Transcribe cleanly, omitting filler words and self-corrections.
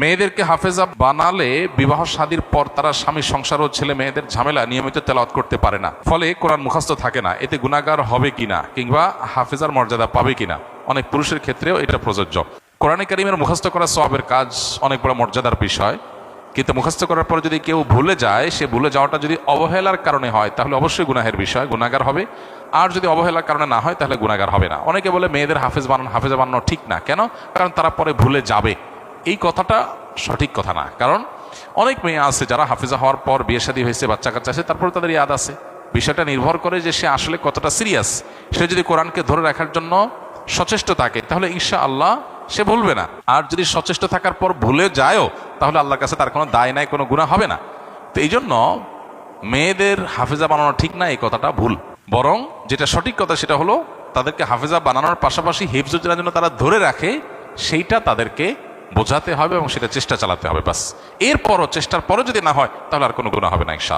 মেয়েদেরকে হাফেজা বানালে বিবাহ শাদীর পর তারা স্বামী সংসার ও ছেলে মেয়েদের ঝামেলা নিয়মিত তেলাওয়াত করতে পারে না, ফলে কোরআন মুখস্থ থাকে না। এতে গুনাহগার হবে কিনা কিংবা হাফেজার মর্যাদা পাবে কিনা? অনেক পুরুষের ক্ষেত্রেও এটা প্রযোজ্য। কোরআনে কারীমের মুখস্থ করা সওয়াবের কাজ, অনেক বড় মর্যাদার বিষয়। কিন্তু মুখস্থ করার পর যদি কেউ ভুলে যায়, সে ভুলে যাওয়াটা যদি অবহেলার কারণে হয় তাহলে অবশ্যই গুনাহের বিষয়, গুনাহগার হবে। আর যদি অবহেলার কারণে না হয় তাহলে গুনাহগার হবে না। অনেকে বলে মেয়েদের হাফেজা বানানো ঠিক না। কেন? কারণ তারা পরে ভুলে যাবে। এই কথাটা সঠিক কথা না। কারণ অনেক মেয়ে আছে যারা হাফেজা হওয়ার পর বিয়ে শাদী হয়েছে, বাচ্চা কাচ্চা আছে, তারপরে তাদের ইয়াদ আছে। বিষয়টা নির্ভর করে যে সে আসলে কতটা সিরিয়াস। সে যদি কোরআনকে ধরে রাখার জন্য সচেষ্ট থাকে তাহলে ইনশাআল্লাহ সে ভুলবে না। আর যদি সচেষ্ট থাকার পর ভুলে যায়ও তাহলে আল্লাহর কাছে তার কোনো দায় নাই, কোনো গুনাহ হবে না। তো এই জন্য মেয়েদের হাফেজা বানানো ঠিক না, এই কথাটা ভুল। বরং যেটা সঠিক কথা সেটা হলো তাদেরকে হাফেজা বানানোর পাশাপাশি হিফজুজ্জার জন্য তারা ধরে রাখে, সেইটা তাদেরকে বোঝাতে হবে এবং সেটা চেষ্টা চালাতে হবে। বাস, এরপরও চেষ্টার পরও যদি না হয় তাহলে আর কোনো গুনাহ হবে না ইনশাআল্লাহ।